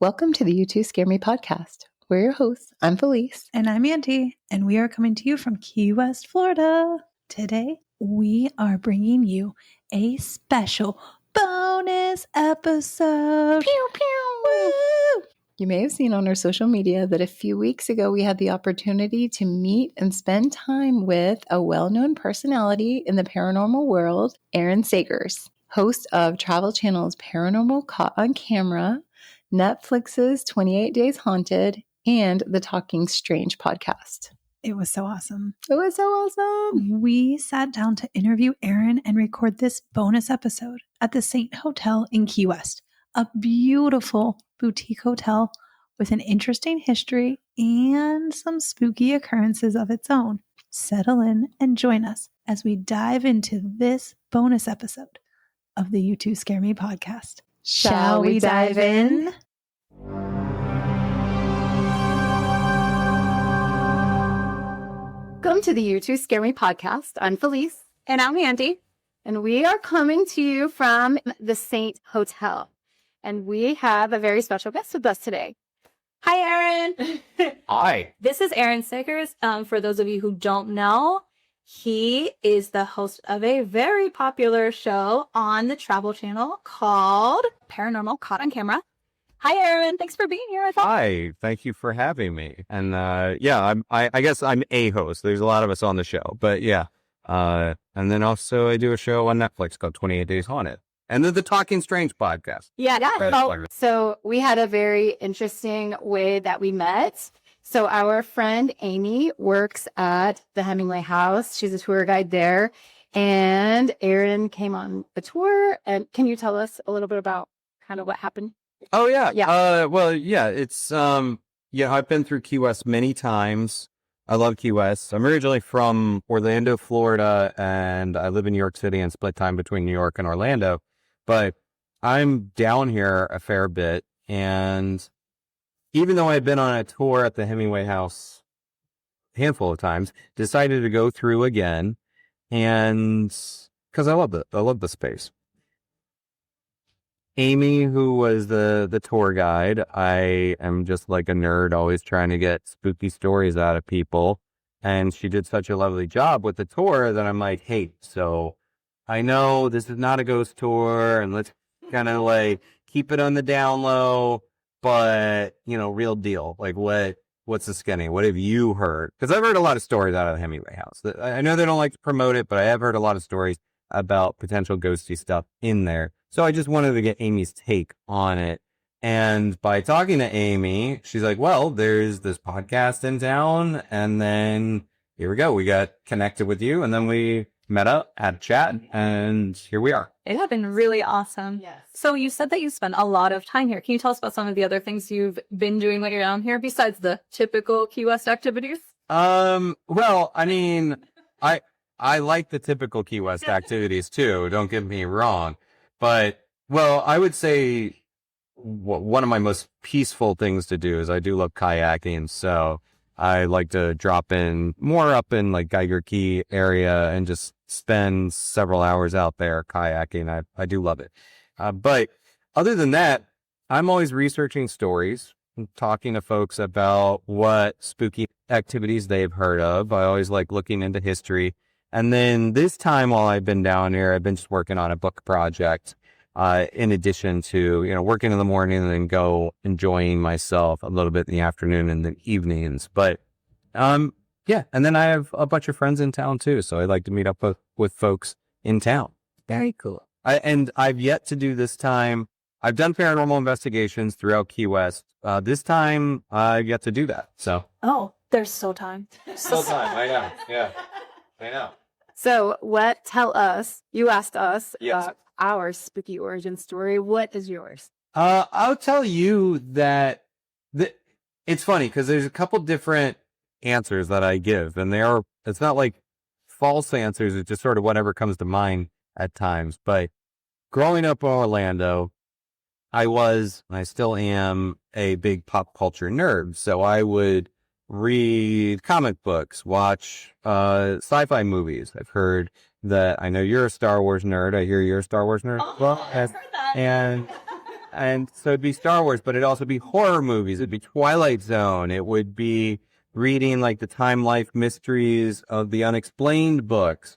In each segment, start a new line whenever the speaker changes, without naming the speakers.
Welcome to the You Two Scare Me podcast. We're your hosts. I'm Felice.
And I'm Auntie, and we are coming to you from Key West, Florida. Today, we are bringing you a special bonus episode.
Pew, pew.
Woo!
You may have seen on our social media that a few weeks ago we had the opportunity to meet and spend time with a well-known personality in the paranormal world, Aaron Sagers, host of Travel Channel's Paranormal Caught on Camera, Netflix's 28 Days Haunted, and the Talking Strange podcast.
It was so awesome.
It was so awesome.
We sat down to interview Aaron and record this bonus episode at the Saint Hotel in Key West, a beautiful boutique hotel with an interesting history and some spooky occurrences of its own. Settle in and join us as we dive into this bonus episode of the You Two Scare Me podcast.
Shall we dive in? Welcome to the You Two Scare Me podcast. I'm Felice.
And I'm Andy.
And we are coming to you from the Saint Hotel. And we have a very special guest with us today.
Hi, Aaron.
Hi.
This is Aaron Sagers. For those of you who don't know, he is the host of a very popular show on the Travel Channel called Paranormal Caught on Camera. Hi, Aaron. Thanks for being here.
Hi. Thank you for having me. And I guess I'm a host. There's a lot of us on the show, but yeah. And then also I do a show on Netflix called 28 Days Haunted. And then the Talking Strange podcast.
Yeah. So we had a very interesting way that we met. So our friend Amy works at the Hemingway House. She's a tour guide there. And Aaron came on the tour. And can you tell us a little bit about kind of what happened?
Oh, yeah.
Yeah.
It's, I've been through Key West many times. I love Key West. I'm originally from Orlando, Florida, and I live in New York City and split time between New York and Orlando. But I'm down here a fair bit. And even though I've been on a tour at the Hemingway House a handful of times, decided to go through again. And because I love it. I love the space. Amy, who was the tour guide, I am just like a nerd, always trying to get spooky stories out of people. And she did such a lovely job with the tour that I'm like, hey, so I know this is not a ghost tour and let's kind of like keep it on the down low, but real deal. Like what's the skinny? What have you heard? Because I've heard a lot of stories out of the Hemingway House. I know they don't like to promote it, but I have heard a lot of stories about potential ghosty stuff in there. So I just wanted to get Amy's take on it. And by talking to Amy, she's like, well, there's this podcast in town. And then here we go. We got connected with you. And then we met up, had a chat, and here we are.
It has been really awesome.
Yes.
So you said that you spent a lot of time here. Can you tell us about some of the other things you've been doing when you're down here besides the typical Key West activities?
Well, I mean, I like the typical Key West activities too. Don't get me wrong. But, well, I would say one of my most peaceful things to do is I do love kayaking. So I like to drop in more up in like Geiger Key area and just spend several hours out there kayaking. I do love it. But other than that, I'm always researching stories, talking to folks about what spooky activities they've heard of. I always like looking into history. And then this time while I've been down here, I've been just working on a book project, in addition to, working in the morning and then go enjoying myself a little bit in the afternoon and the evenings. But, yeah. And then I have a bunch of friends in town too. So I like to meet up with folks in town. Very cool. And I've yet to do this time. I've done paranormal investigations throughout Key West. This time I've yet to do that. So.
Oh, there's still time.
Still time. I know. Yeah. I know.
So you asked us
Yes.
about our spooky origin story. What is yours?
I'll tell you that it's funny because there's a couple different answers that I give, and it's not like false answers. It's just sort of whatever comes to mind at times. But growing up in Orlando, I still am a big pop culture nerd. So I would read comic books, watch sci-fi movies. I've heard that. I know you're a Star Wars nerd. I hear you're a Star Wars nerd.
Oh, I've heard that.
And so it'd be Star Wars, but it'd also be horror movies. It'd be Twilight Zone. It would be reading like the Time Life Mysteries of the Unexplained books.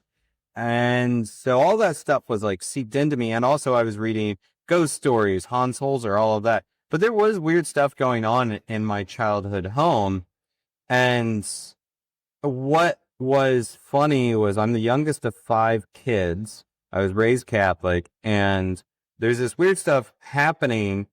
And so all that stuff was like seeped into me. And also I was reading ghost stories, Hans Holzer, all of that. But there was weird stuff going on in my childhood home. And what was funny was I'm the youngest of 5 kids. I was raised Catholic, and there's this weird stuff happening,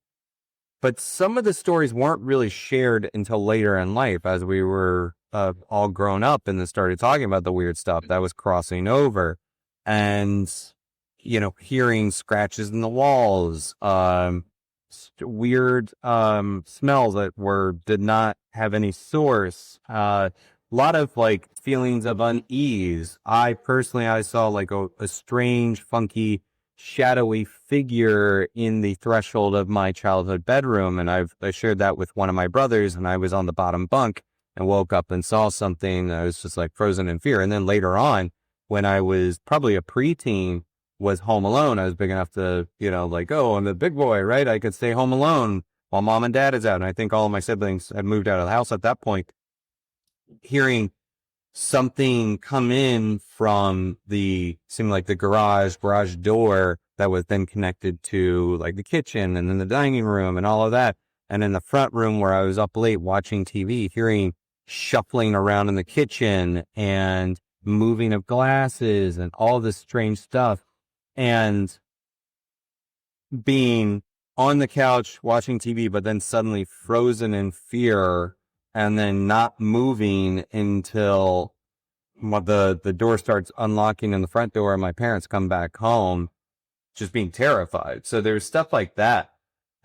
but some of the stories weren't really shared until later in life as we were all grown up and then started talking about the weird stuff that was crossing over, and, you know, hearing scratches in the walls, weird smells that did not have any source, a lot of like feelings of unease. I saw like a strange, funky, shadowy figure in the threshold of my childhood bedroom. And I shared that with one of my brothers, and I was on the bottom bunk and woke up and saw something. I was just like frozen in fear. And then later on, when I was probably a preteen, was home alone. I was big enough to, you know, like, oh, I'm the big boy, right? I could stay home alone while mom and dad is out. And I think all of my siblings had moved out of the house at that point. Hearing something come in from seemed like the garage door that was then connected to like the kitchen and then the dining room and all of that. And in the front room where I was up late watching TV, hearing shuffling around in the kitchen and moving of glasses and all this strange stuff. And being on the couch watching TV, but then suddenly frozen in fear and then not moving until the door starts unlocking in the front door and my parents come back home, just being terrified. So there's stuff like that.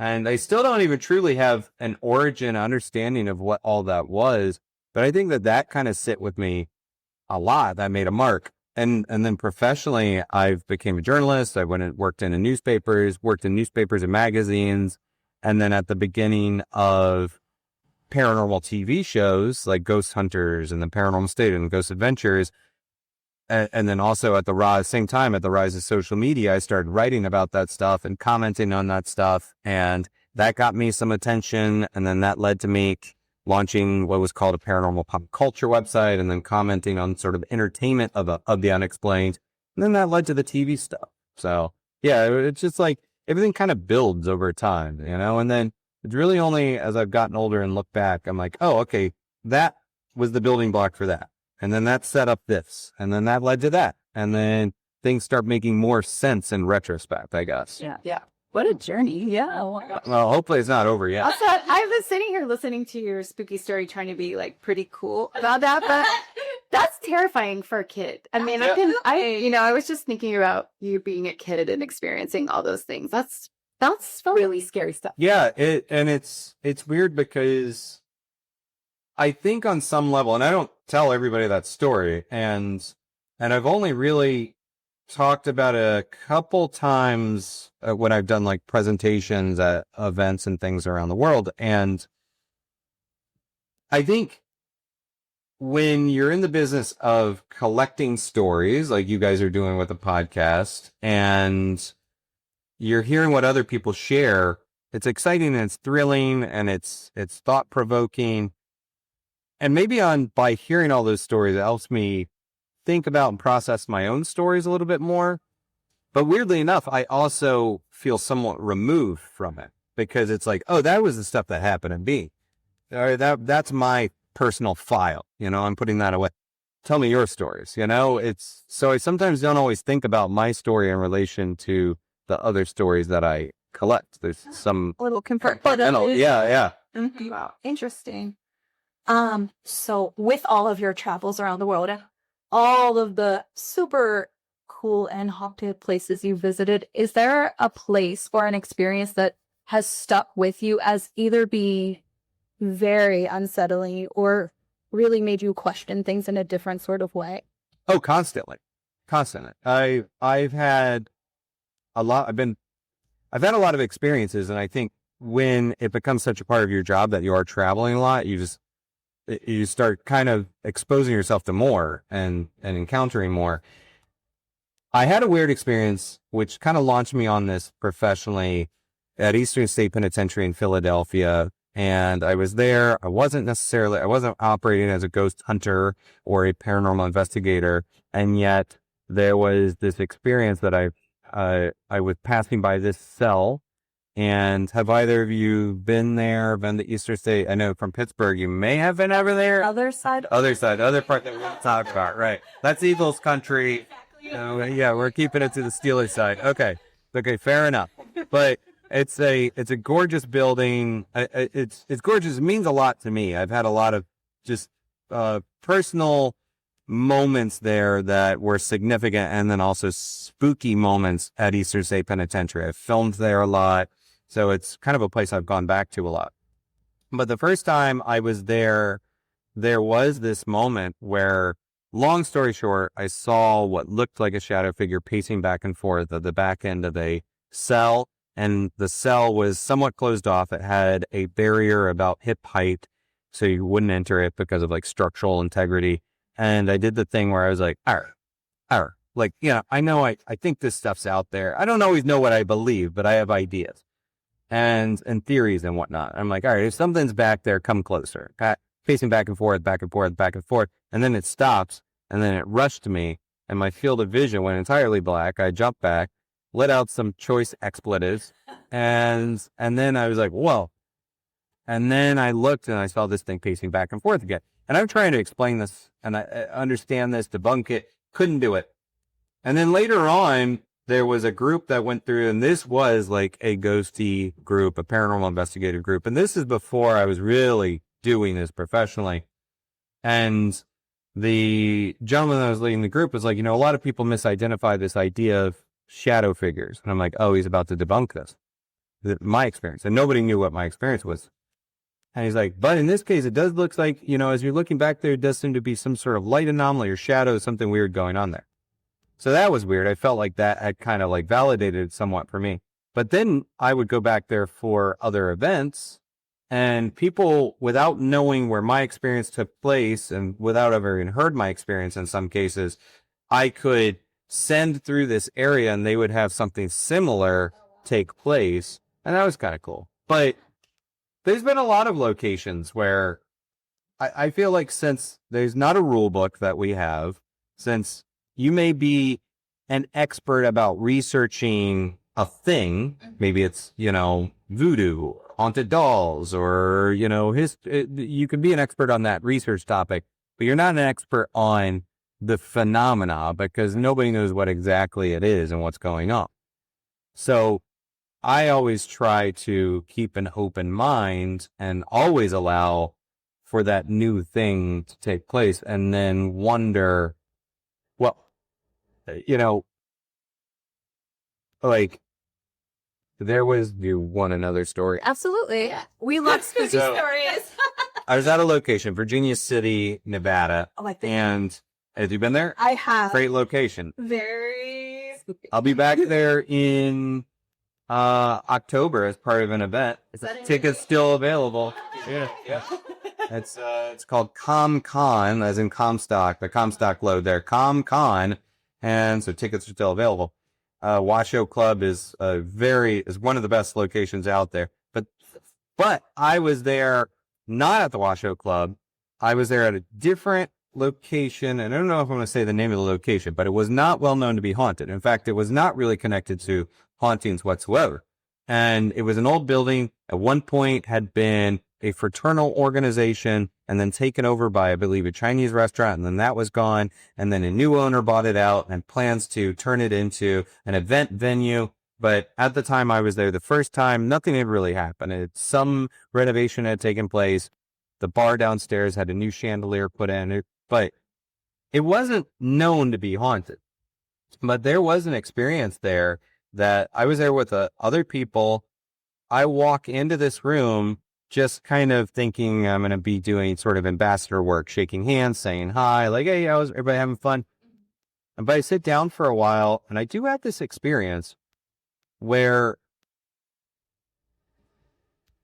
And I still don't even truly have an origin understanding of what all that was. But I think that kind of sit with me a lot. That made a mark. And then professionally, I've became a journalist. I went and worked in newspapers and magazines. And then at the beginning of paranormal TV shows like Ghost Hunters and the Paranormal State and Ghost Adventures. And then also at the same time, at the rise of social media, I started writing about that stuff and commenting on that stuff. And that got me some attention. And then that led to me launching what was called a paranormal pop culture website, and then commenting on sort of entertainment of the unexplained. And then that led to the TV stuff. So yeah, it's just like everything kind of builds over time, you know, and then it's really only as I've gotten older and look back, I'm like, oh, okay, that was the building block for that. And then that set up this, and then that led to that. And then things start making more sense in retrospect, I guess.
Yeah. Yeah. What a journey. Yeah.
Well, hopefully it's not over yet.
Also, I was sitting here listening to your spooky story, trying to be like pretty cool about that, but that's terrifying for a kid. I mean, I was just thinking about you being a kid and experiencing all those things. That's really scary stuff.
Yeah. It's weird because I think on some level, and I don't tell everybody that story, and I've only really talked about a couple times when I've done like presentations at events and things around the world. And I think when you're in the business of collecting stories like you guys are doing with the podcast, and you're hearing what other people share, it's exciting and it's thrilling and it's thought-provoking. And maybe by hearing all those stories, it helps me think about and process my own stories a little bit more. But weirdly enough, I also feel somewhat removed from it, because it's like, oh, that was the stuff that happened in me. Or that's my personal file. You know, I'm putting that away. Tell me your stories. You know, so I sometimes don't always think about my story in relation to the other stories that I collect. There's some
A little comfort.
Yeah.
Mm-hmm. Wow. Interesting. So with all of your travels around the world, all of the super cool and haunted places you visited, is there a place or an experience that has stuck with you as either being very unsettling or really made you question things in a different sort of way?
Oh, constantly. I've had a lot. I've had a lot of experiences, and I think when it becomes such a part of your job that you are traveling a lot, you start kind of exposing yourself to more and encountering more. I had a weird experience which kind of launched me on this professionally. at Eastern State Penitentiary in Philadelphia. And I was there. I wasn't operating as a ghost hunter or a paranormal investigator. And yet there was this experience that I was passing by this cell. And have either of you been there, been to Eastern State? I know from Pittsburgh, you may have been over there.
Other side,
other part that we won't talk about, right? That's Eagles country. Yeah, we're keeping it to the Steelers side. Okay, fair enough. But it's a gorgeous building. It's gorgeous. It means a lot to me. I've had a lot of just personal moments there that were significant, and then also spooky moments at Eastern State Penitentiary. I've filmed there a lot, so it's kind of a place I've gone back to a lot. But the first time I was there was this moment where, long story short, I saw what looked like a shadow figure pacing back and forth at the back end of a cell, and the cell was somewhat closed off. It had a barrier about hip height, so you wouldn't enter it because of like structural integrity. And I did the thing where I was like, like, I know I think this stuff's out there. I don't always know what I believe, but I have ideas and theories and whatnot. I'm like, all right, if something's back there, come closer. Pacing back and forth, back and forth, back and forth. And then it stops, and then it rushed me, and my field of vision went entirely black. I jumped back, let out some choice expletives, and then I was like, whoa. And then I looked, and I saw this thing pacing back and forth again. And I'm trying to explain this, and I understand this, debunk it, couldn't do it. And then later on, there was a group that went through, and this was like a ghosty group, a paranormal investigative group. And this is before I was really doing this professionally. And the gentleman that was leading the group was like, a lot of people misidentify this idea of shadow figures. And I'm like, oh, he's about to debunk this. My experience. And nobody knew what my experience was. And he's like, but in this case, it does look like, as you're looking back there, it does seem to be some sort of light anomaly or shadow, something weird going on there. So that was weird. I felt like that had kind of like validated it somewhat for me. But then I would go back there for other events, and people, without knowing where my experience took place and without ever even heard my experience in some cases, I could send through this area and they would have something similar take place. And that was kind of cool. But there's been a lot of locations where I feel like, since there's not a rule book that we have, since you may be an expert about researching a thing, maybe it's, voodoo, haunted dolls, or, you can be an expert on that research topic, but you're not an expert on the phenomena because nobody knows what exactly it is and what's going on. So I always try to keep an open mind and always allow for that new thing to take place, and then wonder, well, like, there was, you want another story?
Absolutely. Yeah. We love spooky stories.
I was at a location, Virginia City, Nevada.
Oh, I think.
And have you been there?
I have.
Great location.
Very spooky.
I'll be back there in October as part of an event. Tickets still available. Yeah. It's called ComCon, as in Comstock, the Comstock load there, ComCon, and so tickets are still available. Washoe Club is one of the best locations out there. But I was there not at the Washoe Club. I was there at a different location, and I don't know if I'm going to say the name of the location, but it was not well known to be haunted. In fact, it was not really connected to hauntings whatsoever. And it was an old building, at one point had been a fraternal organization, and then taken over by, I believe, a Chinese restaurant, and then that was gone, and then a new owner bought it out and plans to turn it into an event venue. But at the time I was there the first time, nothing had really happened. Some renovation had taken place. The bar downstairs had a new chandelier put in, but it wasn't known to be haunted. But there was an experience there that I was there with other people. I walk into this room just kind of thinking I'm going to be doing sort of ambassador work, shaking hands, saying hi, like, hey, how's everybody having fun? But I sit down for a while, and I do have this experience where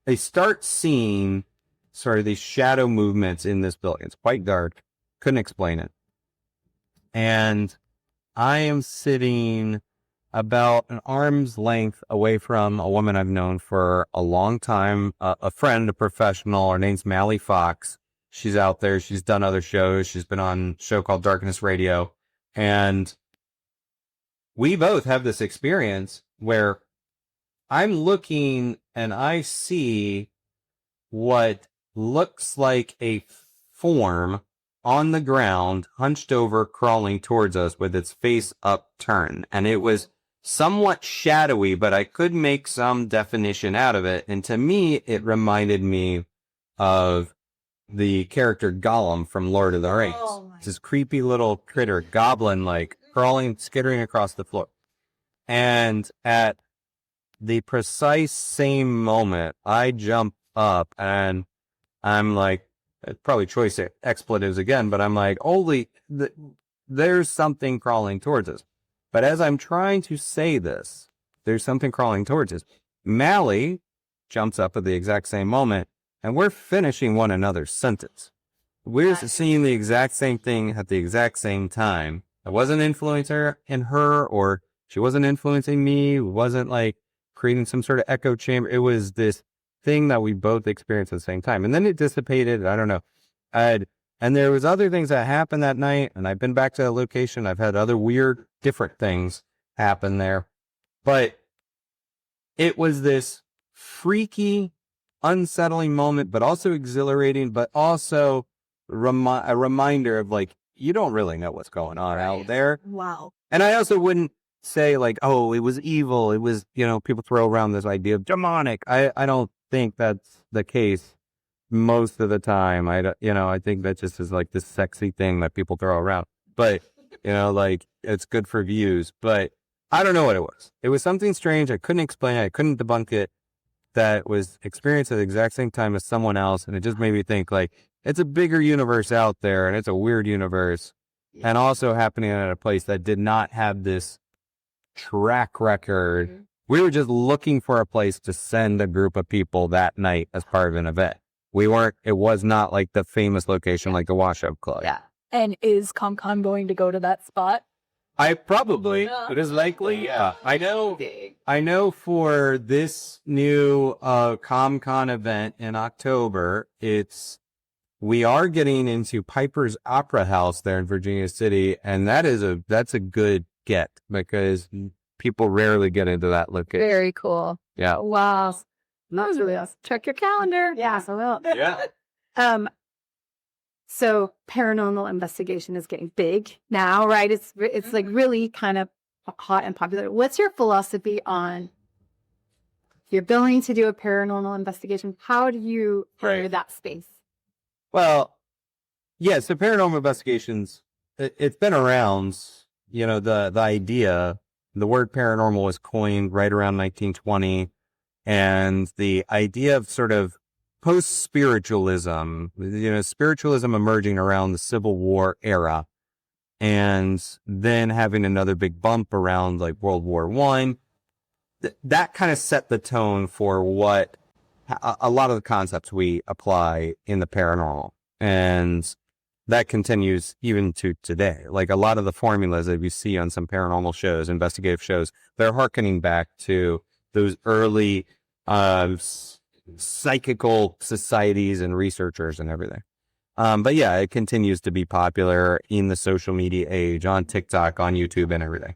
I start seeing sort of these shadow movements in this building. It's quite dark. Couldn't explain it. And I am sitting about an arm's length away from a woman I've known for a long time, a friend, a professional. Her name's Mally Fox. She's out there. She's done other shows. She's been on a show called Darkness Radio. And we both have this experience where I'm looking and I see what looks like a form on the ground, hunched over, crawling towards us with its face upturned. And it was somewhat shadowy, but I could make some definition out of it. And to me, it reminded me of the character Gollum from Lord of the Rings. It's this creepy little critter, goblin-like, crawling, skittering across the floor. And at the precise same moment, I jump up and I'm like, probably choice expletives again, but I'm like, holy, there's something crawling towards us. But as I'm trying to say this, there's something crawling towards us. Mally jumps up at the exact same moment, and we're finishing one another's sentence. We're seeing the exact same thing at the exact same time. I wasn't influencing her, or she wasn't influencing me. It wasn't like creating some sort of echo chamber. It was this thing that we both experienced at the same time. And then it dissipated. I don't know. And there was other things that happened that night, and I've been back to that location. I've had other weird, different things happen there. But it was this freaky, unsettling moment, but also exhilarating, but also a reminder of like, you don't really know what's going on out there.
Wow.
And I also wouldn't say like, oh, it was evil. It was, people throw around this idea of demonic. I don't think that's the case most of the time. I think that just is like this sexy thing that people throw around, but like it's good for views, but I don't know what it was. It was something strange. I couldn't explain it. I couldn't debunk it. That was experienced at the exact same time as someone else. And it just made me think like, it's a bigger universe out there and it's a weird universe, and also happening at a place that did not have this track record. Mm-hmm. We were just looking for a place to send a group of people that night as part of an event. It was not like the famous location like the Wash Up Club.
Yeah. And is ComCon going to go to that spot?
It is likely. Yeah. I know for this new ComCon event in October, we are getting into Piper's Opera House there in Virginia City, and that's a good get because people rarely get into that location.
Very cool.
Yeah.
Wow. That was really awesome. Check your calendar. Yeah, I will.
Yeah.
So paranormal investigation is getting big now, right? It's like really kind of hot and popular. What's your philosophy on if you're willing to do a paranormal investigation? How do you enter that space?
Well, yeah, so paranormal investigations, it's been around, the idea, the word paranormal was coined right around 1920, and the idea of sort of post-spiritualism, spiritualism emerging around the Civil War era, and then having another big bump around like World War I, that kind of set the tone for what a lot of the concepts we apply in the paranormal. And that continues even to today. Like a lot of the formulas that you see on some paranormal shows, investigative shows, they're hearkening back to those early psychical societies and researchers and everything. But yeah, it continues to be popular in the social media age, on TikTok, on YouTube, and everything.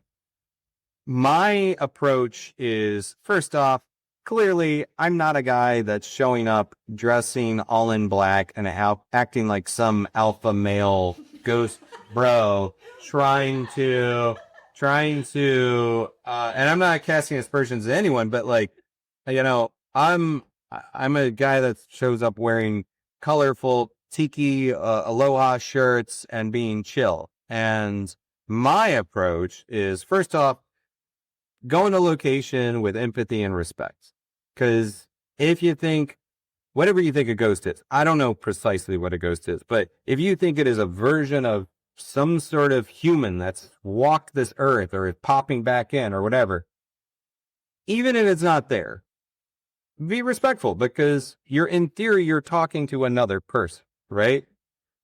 My approach is, first off, clearly, I'm not a guy that's showing up dressing all in black and acting like some alpha male ghost bro, trying to, and I'm not casting aspersions at anyone, but like, I'm a guy that shows up wearing colorful tiki aloha shirts and being chill. And my approach is, first off, go in a location with empathy and respect. Because if you think, whatever you think a ghost is, I don't know precisely what a ghost is, but if you think it is a version of some sort of human that's walked this earth or is popping back in or whatever, even if it's not there, be respectful, because in theory, you're talking to another person, right?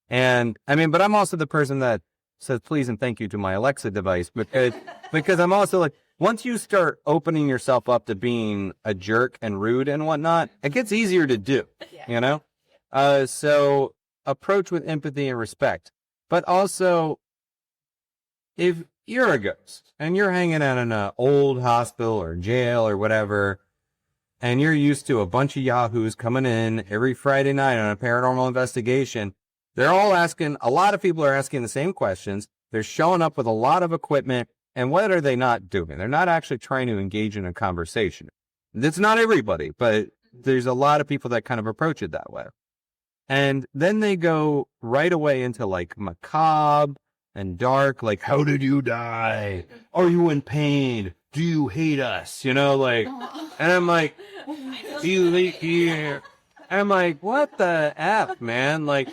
And but I'm also the person that says please and thank you to my Alexa device, because I'm also like, once you start opening yourself up to being a jerk and rude and whatnot, it gets easier to do, you know? So approach with empathy and respect. But also, if you're a ghost and you're hanging out in an old hospital or jail or whatever, and you're used to a bunch of yahoos coming in every Friday night on a paranormal investigation, they're all asking, a lot of people are asking the same questions. They're showing up with a lot of equipment. And what are they not doing? They're not actually trying to engage in a conversation. It's not everybody, but there's a lot of people that kind of approach it that way. And then they go right away into like macabre and dark, like, how did you die? Are you in pain? Do you hate us? You know, like, and I'm like, do you hate here? And I'm like, what the F, man? Like,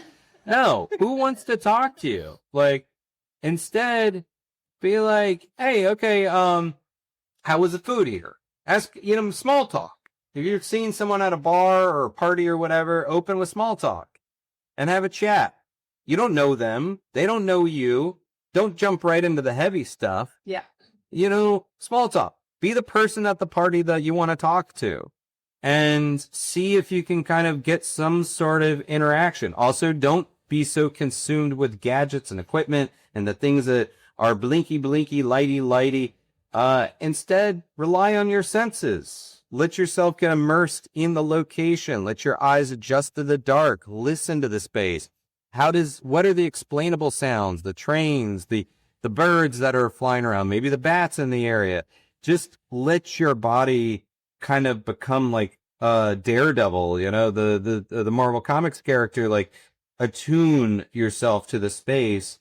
no, who wants to talk to you? Like, instead, be like, hey, okay, how was the food here? Ask, small talk. If you're seeing someone at a bar or a party or whatever, open with small talk and have a chat. You don't know them. They don't know you. Don't jump right into the heavy stuff.
Yeah.
Small talk. Be the person at the party that you want to talk to and see if you can kind of get some sort of interaction. Also, don't be so consumed with gadgets and equipment and the things that are blinky, lighty. Instead, rely on your senses. Let yourself get immersed in the location. Let your eyes adjust to the dark. Listen to the space. What are the explainable sounds? The trains, the birds that are flying around, maybe the bats in the area. Just let your body kind of become like Daredevil, the Marvel Comics character, like attune yourself to the space.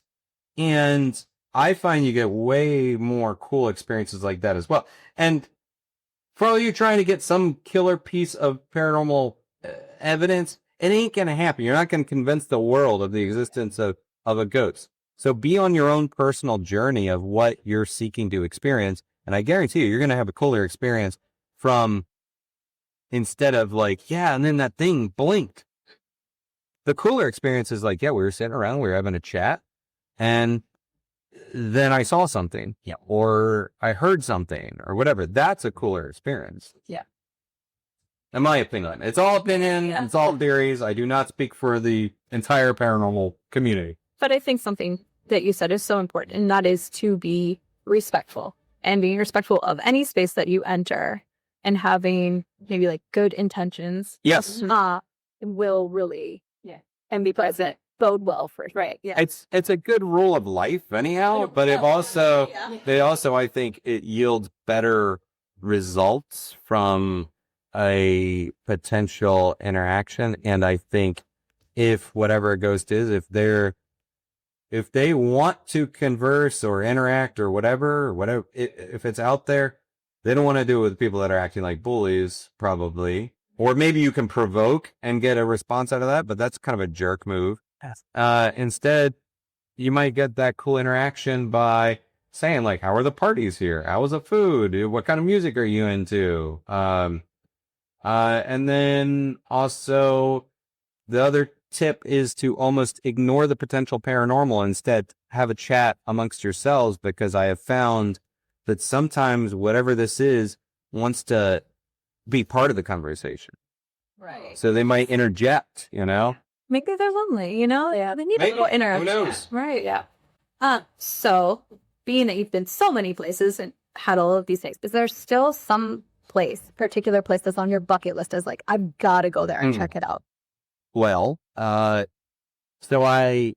And I find you get way more cool experiences like that as well. And for all you trying to get some killer piece of paranormal evidence, it ain't going to happen. You're not going to convince the world of the existence of a ghost. So be on your own personal journey of what you're seeking to experience. And I guarantee you're going to have a cooler experience from instead of like, yeah, and then that thing blinked. The cooler experience is like, yeah, we were sitting around, we were having a chat, and then I saw something, or I heard something, or whatever. That's a cooler experience.
Yeah.
In my opinion. It's all opinion, It's all theories. I do not speak for the entire paranormal community.
But I think something that you said is so important, and that is to be respectful and being respectful of any space that you enter and having maybe like good intentions.
Yes.
Will really, and be present. Bode well for right. Yeah.
It's a good rule of life anyhow, but it also I think it yields better results from a potential interaction. And I think if whatever a ghost is, if they want to converse or interact or whatever, if it's out there, they don't want to do it with people that are acting like bullies, probably. Or maybe you can provoke and get a response out of that, but that's kind of a jerk move. Instead, you might get that cool interaction by saying like, how are the parties here? How was the food? What kind of music are you into? And then also the other tip is to almost ignore the potential paranormal. Instead, have a chat amongst yourselves, because I have found that sometimes whatever this is wants to be part of the conversation.
Right.
So they might interject,
Maybe they're lonely, Yeah. They need a little interaction.
Who knows?
Right. Yeah. So being that you've been so many places and had all of these things, is there still some particular place that's on your bucket list as like, I've got to go there and check it out?
Well, so I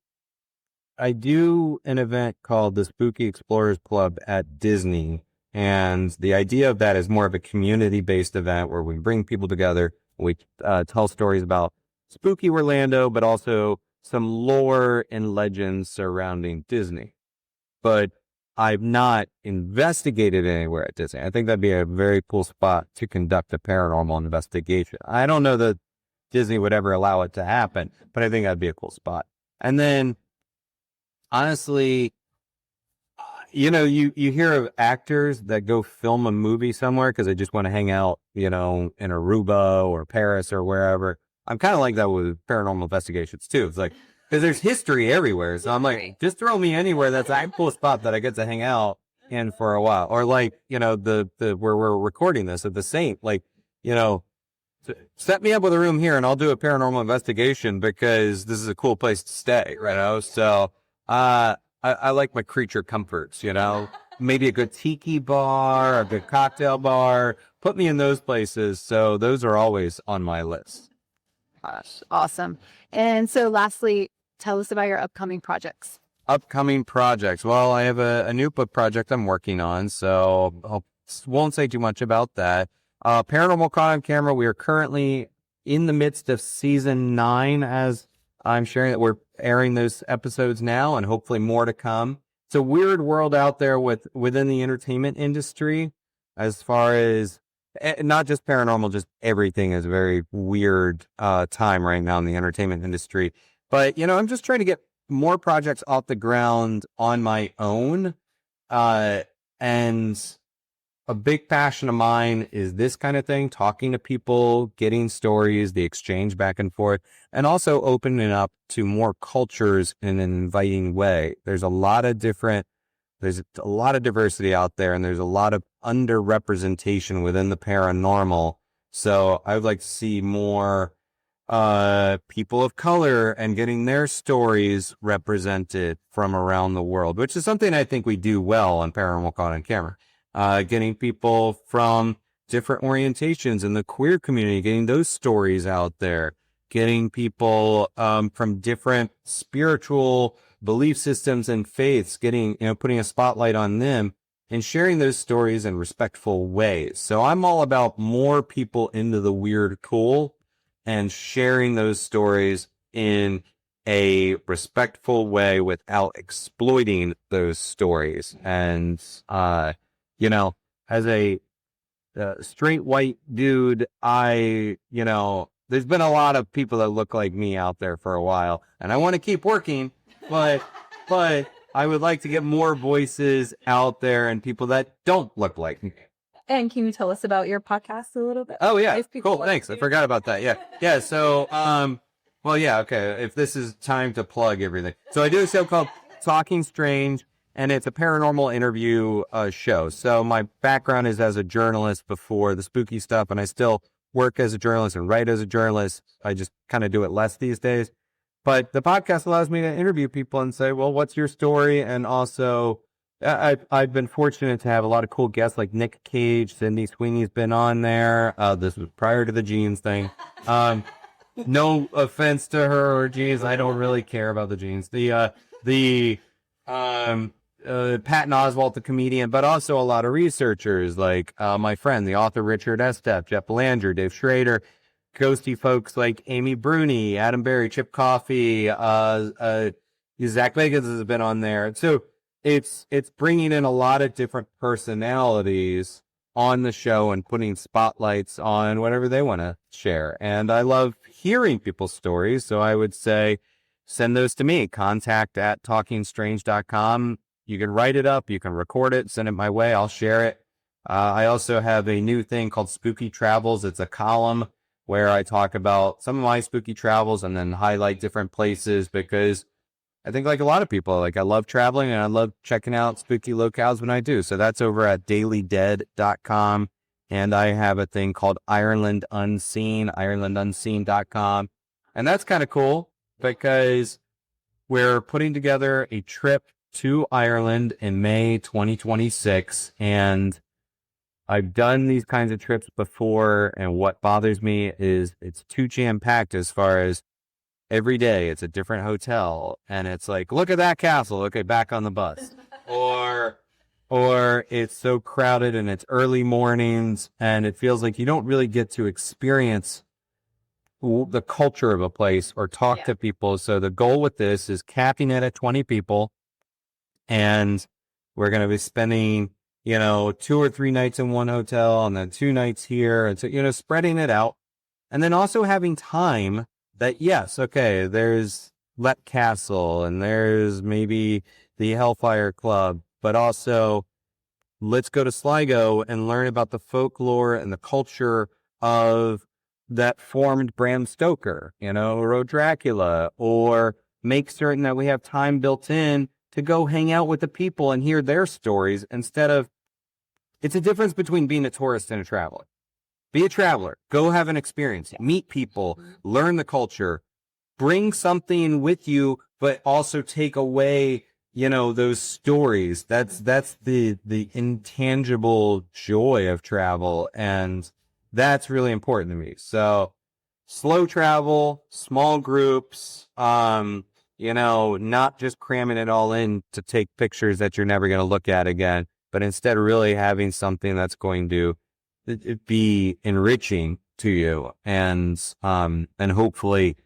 do an event called the Spooky Explorers Club at Disney. And the idea of that is more of a community-based event where we bring people together. We tell stories about spooky Orlando, but also some lore and legends surrounding Disney. But I've not investigated anywhere at Disney. I think that'd be a very cool spot to conduct a paranormal investigation. I don't know that Disney would ever allow it to happen, but I think that'd be a cool spot. And then, honestly, you hear of actors that go film a movie somewhere because they just want to hang out, in Aruba or Paris or wherever. I'm kind of like that with paranormal investigations too. It's like, because there's history everywhere. So I'm like, just throw me anywhere that's a cool spot that I get to hang out in for a while. Or like, the where we're recording this at the Saint, like, set me up with a room here and I'll do a paranormal investigation because this is a cool place to stay, So, I like my creature comforts, maybe a good tiki bar, a good cocktail bar, put me in those places. So those are always on my list.
Gosh, awesome. And so lastly, tell us about your upcoming projects.
Upcoming projects. Well, I have a new book project I'm working on, so won't say too much about that. Paranormal Caught on Camera, we are currently in the midst of season 9, as I'm sharing that we're airing those episodes now, and hopefully more to come. It's a weird world out there within the entertainment industry, as far as not just paranormal, just everything is a very weird time right now in the entertainment industry. But, I'm just trying to get more projects off the ground on my own. And a big passion of mine is this kind of thing, talking to people, getting stories, the exchange back and forth, and also opening up to more cultures in an inviting way. There's a lot of diversity out there, and there's a lot of underrepresentation within the paranormal. So I would like to see more people of color and getting their stories represented from around the world, which is something I think we do well on Paranormal Caught on Camera. Getting people from different orientations in the queer community, getting those stories out there, getting people from different spiritual belief systems and faiths, putting a spotlight on them and sharing those stories in respectful ways. So I'm all about more people into the weird cool and sharing those stories in a respectful way without exploiting those stories. And, as a straight white dude, there's been a lot of people that look like me out there for a while, and I want to keep working, but I would like to get more voices out there and people that don't look like me.
And can you tell us about your podcast a little bit?
Oh, yeah. Cool. Thanks. I forgot about that. Yeah. Yeah. So, well, yeah. Okay. If this is time to plug everything. So I do a show called Talking Strange, and it's a paranormal interview show. So my background is as a journalist before the spooky stuff, and I still work as a journalist and write as a journalist. I just kind of do it less these days. But the podcast allows me to interview people and say, well, what's your story? And also, I've been fortunate to have a lot of cool guests like Nick Cage, Sydney Sweeney's been on there. This was prior to the jeans thing. No offense to her or jeans. I don't really care about the jeans. Patton Oswalt, the comedian, but also a lot of researchers like my friend, the author Richard Estep, Jeff Belanger, Dave Schrader, ghosty folks like Amy Bruni, Adam Berry, Chip Coffey, Zach Bagans has been on there. So it's bringing in a lot of different personalities on the show and putting spotlights on whatever they want to share. And I love hearing people's stories. So I would say, send those to me, contact@talkingstrange.com. You can write it up, you can record it, send it my way, I'll share it. I also have a new thing called Spooky Travels. It's a column where I talk about some of my spooky travels and then highlight different places, because I think like a lot of people, like I love traveling and I love checking out spooky locales when I do. So that's over at dailydead.com. And I have a thing called Ireland Unseen, irelandunseen.com. And that's kind of cool because we're putting together a trip to Ireland in May 2026. And I've done these kinds of trips before. And what bothers me is it's too jam-packed as far as every day it's a different hotel. And it's like, look at that castle. Okay, back on the bus. Or it's so crowded and it's early mornings and it feels like you don't really get to experience the culture of a place or talk to people. So the goal with this is capping it at 20 people. And we're going to be spending, 2 or 3 nights in one hotel and then 2 nights here. And so, spreading it out. And then also having time that, yes, okay, there's Let Castle and there's maybe the Hellfire Club, but also let's go to Sligo and learn about the folklore and the culture of that formed Bram Stoker, or Dracula, or make certain that we have time built in to go hang out with the people and hear their stories instead of, it's a difference between being a tourist and a traveler. Be a traveler, go have an experience, meet people, learn the culture, bring something with you, but also take away, those stories. That's the intangible joy of travel. And that's really important to me. So slow travel, small groups, not just cramming it all in to take pictures that you're never going to look at again, but instead really having something that's going to be enriching to you and hopefully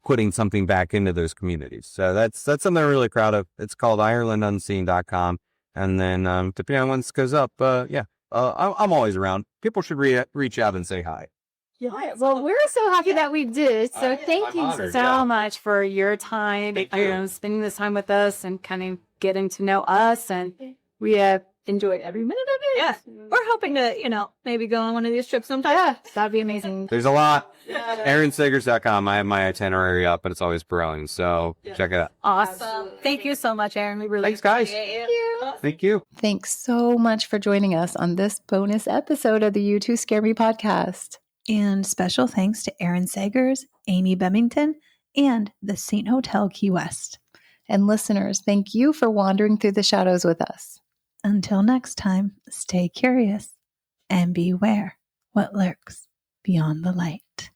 putting something back into those communities. So that's something I'm really proud of. It's called IrelandUnseen.com. And then, depending on when this goes up, I'm always around. People should reach out and say hi.
Yeah. Well, we're so happy that we did. So thank you so much for your time, spending this time with us and kind of getting to know us. And we have enjoyed every minute of it.
Yeah. We're hoping to, maybe go on one of these trips sometime.
Yeah, that'd be amazing.
There's a lot. AaronSagers.com. I have my itinerary up, but it's always growing. So check it out.
Awesome. Thank you so much, Aaron. We really
Thanks, guys. Thank you.
Thanks so much for joining us on this bonus episode of the You Two Scare Me podcast.
And special thanks to Aaron Sagers, Amy Bebbington, and the Saint Hotel Key West.
And listeners, thank you for wandering through the shadows with us.
Until next time, stay curious and beware what lurks beyond the light.